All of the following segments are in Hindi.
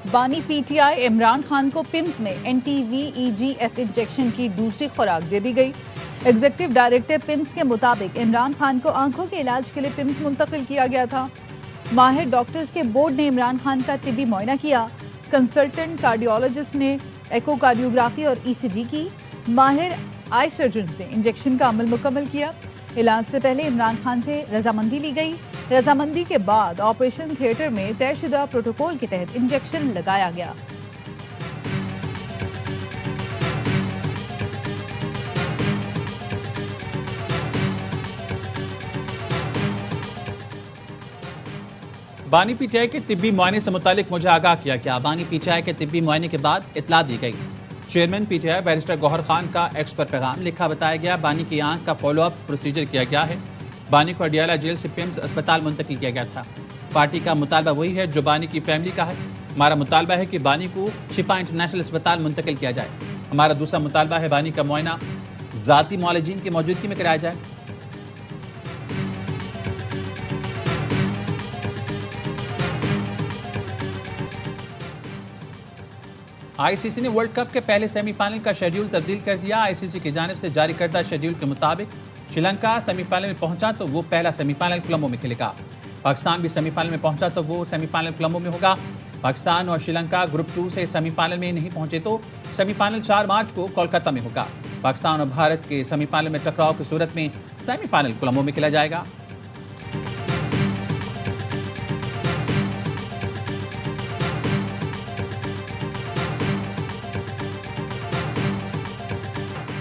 बानी पीटीआई इमरान खान को पिम्स में NTVEGF इंजेक्शन की दूसरी खुराक दे दी गई। एग्जीक्यूटिव डायरेक्टर पिम्स के मुताबिक इमरान खान को आंखों के इलाज के लिए पिम्स मुंतकिल किया गया था। माहिर डॉक्टर्स के बोर्ड ने इमरान खान का तिब्बी मुआयना किया। कंसल्टेंट कार्डियोलॉजिस्ट ने एकोकार्डियोग्राफी और ECG की। माहिर आई सर्जन ने इंजेक्शन का अमल मुकम्मल किया। इलाज से पहले इमरान खान से रजामंदी ली गई। रजामंदी के बाद ऑपरेशन थिएटर में तयशुदा प्रोटोकॉल के तहत इंजेक्शन लगाया गया। बानी पीटीआई के तिब्बी मुआयने से मुतालिक मुझे आगाह किया गया। बानी पीटीआई के तिब्बी मुआयने के बाद इतला दी गई। चेयरमैन पीटीआई बैरिस्टर गौहर खान का एक्स पर पैगाम लिखा। बताया गया बानी की आंख का फॉलोअप प्रोसीजर किया गया है। बानी को अडियाला जेल से पिम्स अस्पताल मुंतकिल किया गया था। पार्टी का मुतालबा वही है जो बानी की फैमिली का है। हमारा मुतालबा है कि बानी को शिफा इंटरनेशनल अस्पताल मुंतकिल किया जाए। हमारा दूसरा मुतालबा है बानी का मुआयना जाती मुआलिजीन की मौजूदगी में कराया जाए। ICC ने वर्ल्ड कप के पहले सेमीफाइनल का शेड्यूल तब्दील कर दिया। ICC की जानिब से जारी करदा शेड्यूल के मुताबिक श्रीलंका सेमीफाइनल में पहुंचा तो वो पहला सेमीफाइनल कोलंबो में खेलेगा। पाकिस्तान भी सेमीफाइनल में पहुंचा तो वो सेमीफाइनल कोलंबो में होगा। पाकिस्तान और श्रीलंका ग्रुप 2 से सेमीफाइनल में नहीं पहुंचे तो सेमीफाइनल 4 मार्च को कोलकाता में होगा। पाकिस्तान और भारत के सेमीफाइनल में टकराव की सूरत में सेमीफाइनल कोलंबो में खेला जाएगा।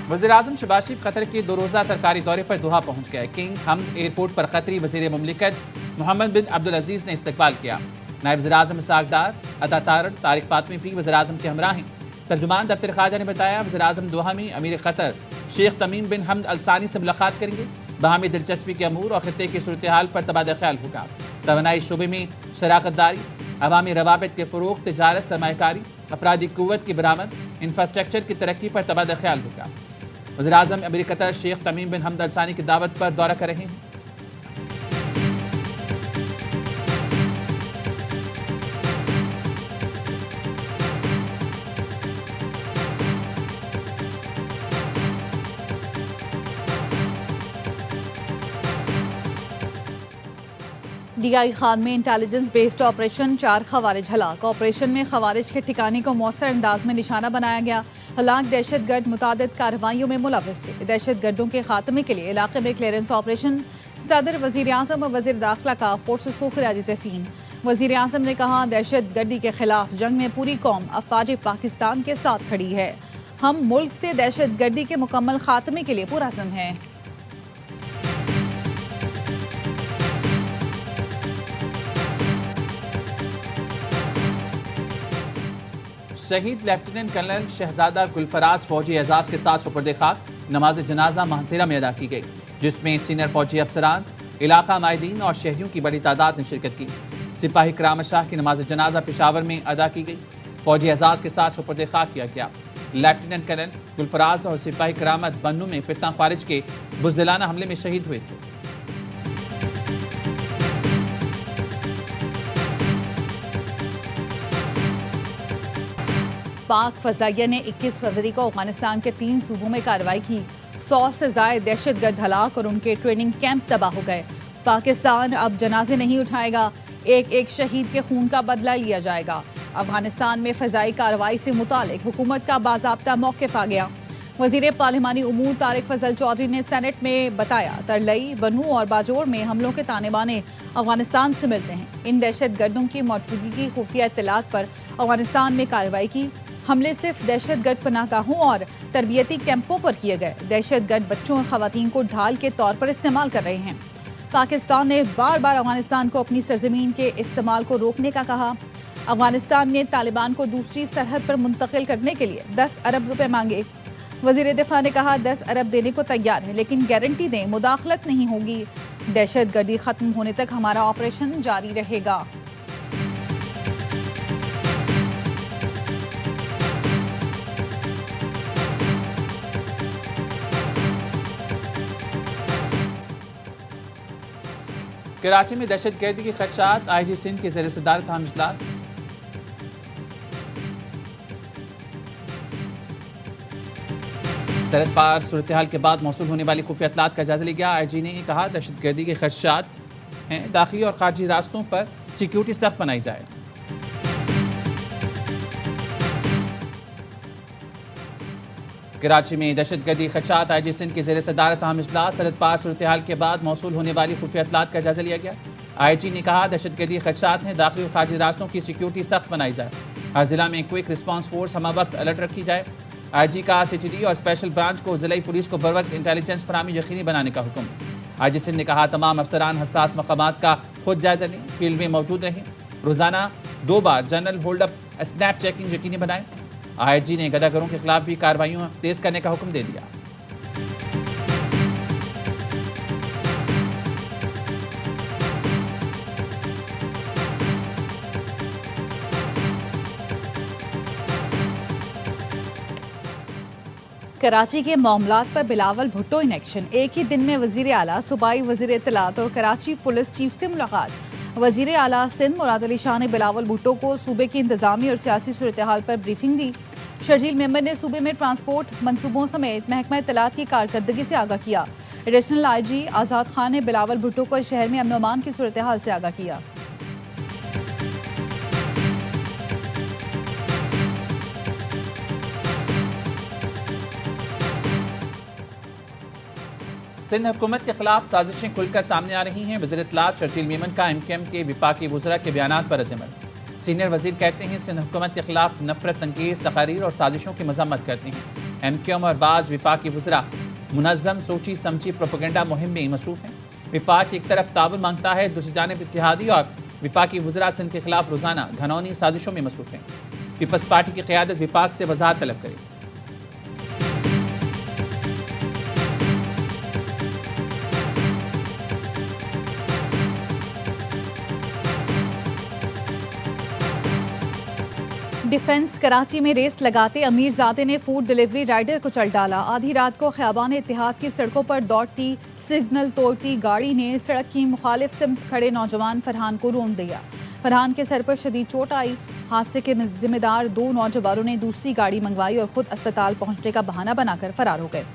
वज़ीर-ए-आज़म शहबाज शरीफ कतर के 2 रोज़ा सरकारी दौरे पर दोहा पहुंच गए। किंग हमद एयरपोर्ट पर कतरी वज़ीर मुमलिकत मोहम्मद बिन अब्दुल अजीज़ ने इस्तकबाल किया। नायब वज़ीर-ए-आज़म इसहाक डार, अता तारड़, तारिक फातमी भी वज़ीर-ए-आज़म के हमरा हैं। तर्जुमान दफ्तर ख़ाजा ने बताया वज़ीर-ए-आज़म दोहा में अमीर कतर शेख तमीम बिन हमद अल सानी से मुलाकात करेंगे। बाहमी दिलचस्पी के अमूर और खित्ते की सूरत हाल पर तबादला ख्याल होगा। तवानाई शोबे में शराकतदारी, अवामी रवाबित के फ़रोग़, तिजारत, सरमायाकारी, अफरादी क़ुव्वत की बरामद, इंफ्रास्ट्रक्चर की तरक्की पर तबादला ख्याल होगा। वज़ीर-ए-आज़म अमीर कतर शेख तमीम बिन हमद अल सानी की दावत पर दौरा कर रहे हैं। DI खान में इंटेलिजेंस बेस्ड ऑपरेशन 4 खवारिज हलाक। ऑपरेशन में खवारिज के ठिकाने को मौसर अंदाज में निशाना बनाया गया। हलाक दहशतगर्द मुतादिद कार्रवाइयों में मुलव्वस थे। दहशत गर्दों के खात्मे के लिए इलाके में क्लियरेंस ऑपरेशन। सदर, वज़ीर-ए-आज़म और वज़ीर दाखिला का फोर्सेस को खिराज तहसीन। वज़ीर-ए-आज़म ने कहा दहशत गर्दी के खिलाफ जंग में पूरी कौम अफवाज पाकिस्तान के साथ खड़ी है। हम मुल्क से दहशत गर्दी के मुकम्मल खात्मे के लिए पुरअज़्म हैं। शहीद लेफ्टिनेंट कर्नल शहजादा गुलफराज फौजी एजाज के साथ सुपुर्द खाक नमाज जनाजा महासेरा में अदा की गई, जिसमें सीनियर फौजी अफसरान, इलाका माहिदीन और शहरियों की बड़ी तादाद ने शिरकत की। सिपाही करामत शाह की नमाज जनाजा पेशावर में अदा की गई। फौजी एजाज के साथ सुपुर्द खाक किया गया। लेफ्टिनेंट कर्नल गुलफराज और सिपाही करामत बन्नू में फितना खारिज के बुज़दिलाना हमले में शहीद हुए थे। पाक फजाइया ने 21 फरवरी को अफगानिस्तान के 3 सूबों में कार्रवाई की। 100 से ज़ायद दहशतगर्द हलाक और उनके ट्रेनिंग कैंप तबाह हो गए। पाकिस्तान अब जनाजे नहीं उठाएगा, एक एक शहीद के खून का बदला लिया जाएगा। अफगानिस्तान में फ़ज़ाई कार्रवाई से मुतालिक हुकूमत का बाज़ाब्ता मौक़िफ़ आ गया। वज़ीर पार्लिमानी उमूर तारिक फजल चौधरी ने सेनेट में बताया तरलई, बनू और बाजोर में हमलों के ताने बाने अफगानिस्तान से मिलते हैं। इन दहशत गर्दों की मौजूदगी की खुफिया इत्तलात पर अफगानिस्तान में कार्रवाई की। हमले सिर्फ दहशत गर्द पनाहगाहों और तरबियती कैंपों पर किए गए। दहशत गर्द बच्चों और खवातीन को ढाल के तौर पर इस्तेमाल कर रहे हैं। पाकिस्तान ने बार बार अफगानिस्तान को अपनी सरजमीन के इस्तेमाल को रोकने का कहा। अफगानिस्तान ने तालिबान को दूसरी सरहद पर मुंतकिल करने के लिए 10 अरब रुपए मांगे। वजीर दिफा ने कहा 10 अरब देने को तैयार है, लेकिन गारंटी दें मुदाखलत नहीं होगी। दहशत गर्दी खत्म होने तक हमारा ऑपरेशन जारी रहेगा। कराची में दहशत गर्दी के खदशात, IG सिंध के ज़ेर सदारत अहम इजलास। सरहद पार सूरत हाल के बाद मौसूल होने वाली खुफिया इत्तलात का जायजा लिया गया। IG ने कहा दहशतगर्दी के खदशात हैं, दाखिली और खारजी रास्तों पर सिक्योरिटी सख्त बनाई जाए। कराची में दहशतगर्दी खदशात IG सिंध के ज़ेर सदारत अहम इजलास सरहद पार सूरत हाल के बाद मौसूल होने वाली खुफिया इत्तलात का जायजा लिया गया। IG ने कहा दहशतगर्दी खदशात हैं, दाखिली और खारजी रास्तों की सिक्योरिटी सख्त बनाई जाए। हर जिला में क्विक रिस्पांस फोर्स हमा वक्त अलर्ट रखी जाए। IG का CTD और स्पेशल ब्रांच को जिला पुलिस को बर वक्त इंटेलिजेंस फराहमी यकीनी बनाने का हुक्म। IG सिंध ने कहा तमाम अफसरान हसास मकामात का खुद जायजा लें, फील्ड में मौजूद रहें, रोजाना 2 बार general hold up snap checking यकीनी बनाएं। IG ने गदागरों के खिलाफ भी कार्रवाइयों तेज करने का हुक्म दे दिया। कराची के मामलात पर बिलावल भुट्टो इन एक्शन। एक ही दिन में वजीर आला, सूबाई वजीर इत्तलात और कराची पुलिस चीफ से मुलाकात। वजीर आला सिंध मुराद अली शाह ने बिलावल भुट्टो को सूबे की इंतजामी और सियासी सूरत हाल पर ब्रीफिंग दी। शर्जील मेंबर ने सूबे में ट्रांसपोर्ट मनसूबों समेत महकमा इत्तलात की कारकर्दगी से आगाह किया। एडिशनल IG आज़ाद खान ने बिलावल भुट्टो को शहर में अमन अमान की सूरत हाल से आगाह किया। सिंध हुकूमत के खिलाफ साजिशें खुलकर सामने आ रही हैं। वज़ीर इत्तलात शर्जील मेमन का MKM के विफाकी वज़रा के बयानात पर रद्दअमल। सीनियर वजीर कहते हैं सिंध हुकूमत के खिलाफ नफरत अंगेज तकारीर और साजिशों की मजम्मत करते हैं। MKM और बाज़ विफाकी वज़रा मुनज़्ज़म सोची समझी प्रोपेगेंडा मुहिम में मसरूफ़ हैं। विफाक एक तरफ ताउन मांगता है, दूसरी जानिब इत्तेहादी और विफाकी वज़रा सिंध के खिलाफ रोज़ाना घनौनी साजिशों में मसरूफ़ हैं। पीपल्स पार्टी की क़यादत विफाक से वज़ाहत तलब करे। डिफेंस कराची में रेस लगाते अमीरजादे ने फूड डिलीवरी राइडर को चल डाला। आधी रात को ख़याबान इत्तेहाद की सड़कों पर दौड़ती सिग्नल तोड़ती गाड़ी ने सड़क की मुखालिफ सिमत खड़े नौजवान फरहान को रोन दिया। फरहान के सर पर शदीद चोट आई। हादसे के जिम्मेदार 2 नौजवानों ने दूसरी गाड़ी मंगवाई और खुद अस्पताल पहुंचने का बहाना बनाकर फरार हो गए।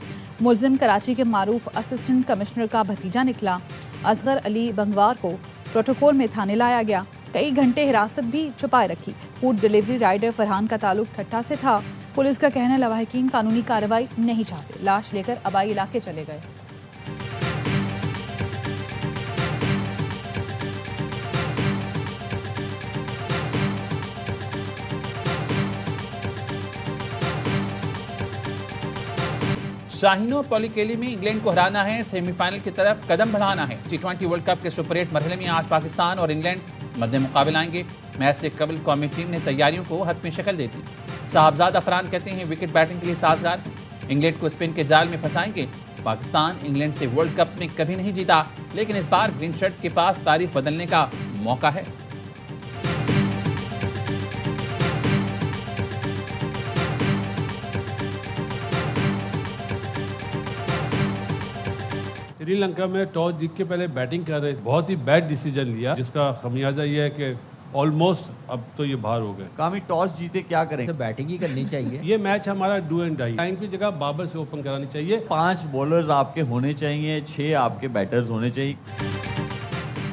मुलजिम कराची के मारूफ असिस्टेंट कमिश्नर का भतीजा निकला। असगर अली बंगवार को प्रोटोकॉल में थाने लाया गया। कई घंटे हिरासत भी छुपाए रखी। फूड डिलीवरी राइडर फरहान का ताल्लुक ठट्टा से था। पुलिस का कहना लवाहिकीन कानूनी कार्रवाई नहीं चाहते। लाश लेकर आबाई इलाके चले गए। शाहीनों पॉलिकेली में इंग्लैंड को हराना है, सेमीफाइनल की तरफ कदम बढ़ाना है। T20 वर्ल्ड कप के सुपर 8 मरहले में आज पाकिस्तान और इंग्लैंड मद्दे मुकाबले आएंगे। मैच से कबल कौमी टीम ने तैयारियों को हतमी शक्ल दे दी। साहबजाद अफरान कहते हैं विकेट बैटिंग के लिए साजगार। इंग्लैंड को स्पिन के जाल में फंसाएंगे। पाकिस्तान इंग्लैंड से वर्ल्ड कप में कभी नहीं जीता, लेकिन इस बार ग्रीन शर्ट्स के पास तारीख बदलने का मौका है। श्रीलंका में टॉस जीत के पहले बैटिंग कर रहे थे, बहुत ही बैड डिसीजन लिया, जिसका खमियाजा ये है कि ऑलमोस्ट अब तो ये बाहर हो गए। कामी टॉस जीते क्या करें, तो बैटिंग ही करनी चाहिए। ये मैच हमारा डू एंड डाई। टाइम की जगह बाबर से ओपन करानी चाहिए। 5 बॉलर्स आपके होने चाहिए, 6 आपके बैटर्स होने चाहिए।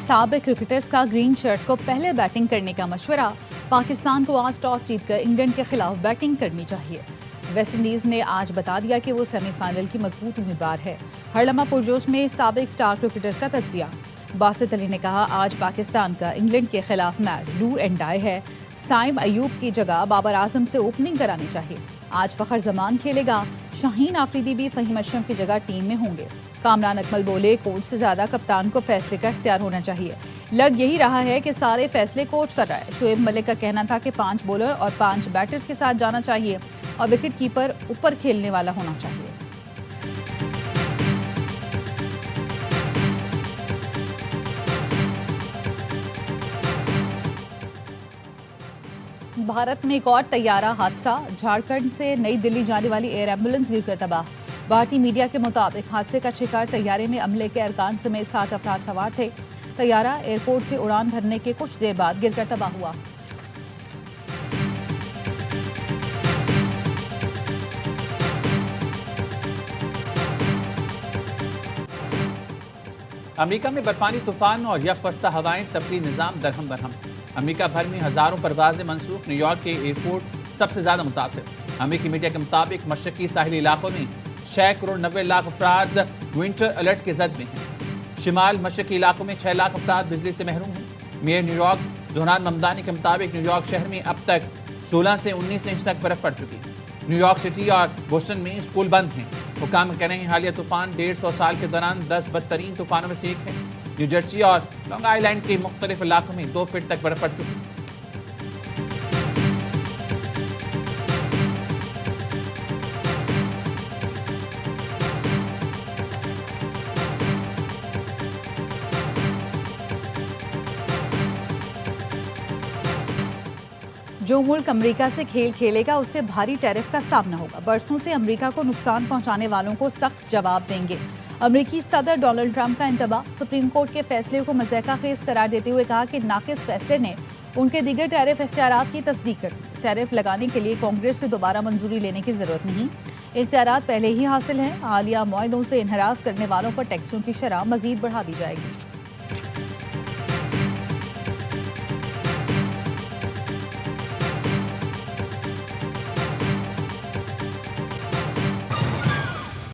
साबिक क्रिकेटर्स का ग्रीन शर्ट को पहले बैटिंग करने का मशवरा। पाकिस्तान को आज टॉस जीतकर इंग्लैंड के खिलाफ बैटिंग करनी चाहिए। वेस्ट इंडीज ने आज बता दिया कि वो सेमीफाइनल की मजबूत उम्मीदवार है। हर लम्हा पुरजोश में साबिक स्टार क्रिकेटर्स का तज्जिया। बासित अली ने कहा आज पाकिस्तान का इंग्लैंड के खिलाफ मैच डू एंड डाई है। साइम अयूब की जगह बाबर आजम से ओपनिंग करानी चाहिए। आज फखर जमान खेलेगा। शाहीन आफरीदी भी फहीम अशरफ की जगह टीम में होंगे। कामरान अकमल बोले कोच से ज्यादा कप्तान को फैसले का इख्तियार होना चाहिए। लग यही रहा है कि सारे फैसले कोच कर रहा है। शोएब मलिक का कहना था कि 5 बॉलर और 5 बैटर्स के साथ जाना चाहिए और विकेट कीपर ऊपर खेलने वाला होना चाहिए। भारत में एक और तैयारा हादसा। झारखंड से नई दिल्ली जाने वाली एयर एम्बुलेंस गिरकर तबाह। भारतीय मीडिया के मुताबिक हादसे का शिकार तैयारे में अमले के अरकान समेत 7 अफराद सवार थे। तैयारा एयरपोर्ट से उड़ान भरने के कुछ देर बाद गिरकर तबाह हुआ। अमेरिका में बर्फानी तूफान और यकबस्ता हवाएं, सफरी निज़ाम दरहम बरहम। अमेरिका भर में हजारों परवाजें मनसूख, न्यूयॉर्क के एयरपोर्ट सबसे ज्यादा मुतासिर। अमेरिकी मीडिया के मुताबिक मशरकी साहिली इलाकों में 6 करोड़ 90 लाख अफराद विंटर अलर्ट के जद में हैं। शिमाल मशरकी इलाकों में 6 लाख अफराद बिजली से महरूम हैं। मेयर न्यूयॉर्क जोहरान ममदानी के मुताबिक न्यूयॉर्क शहर में अब तक 16 से 19 इंच तक बर्फ पड़ चुकी है। न्यूयॉर्क सिटी और बोस्टन में स्कूल बंद हैं। हुकाम कह रहे हैं हालिया तूफान 150 साल के दौरान 10 बदतरीन तूफानों में से एक है। न्यू जर्सी और लॉन्ग आइलैंड के मुख्तलिफ इलाकों में 2 फीट तक बर्फ पड़ चुकी है। जो मुल्क अमेरिका से खेल खेलेगा उससे भारी टैरिफ का सामना होगा। बरसों से अमेरिका को नुकसान पहुंचाने वालों को सख्त जवाब देंगे। अमेरिकी सदर डोनाल्ड ट्रंप का इंतबाह। सुप्रीम कोर्ट के फैसले को मज़ाक़ाखेज़ करार देते हुए कहा कि नाक़िस फैसले ने उनके दीगर टैरिफ इख्तियारात की तस्दीक कर दी। टैरिफ लगाने के लिए कांग्रेस से दोबारा मंजूरी लेने की जरूरत नहीं, इख्तियारात पहले ही हासिल हैं। हालिया मुआहदों से इनहराफ करने वालों पर टैक्सों की शरह मजीद बढ़ा दी जाएगी।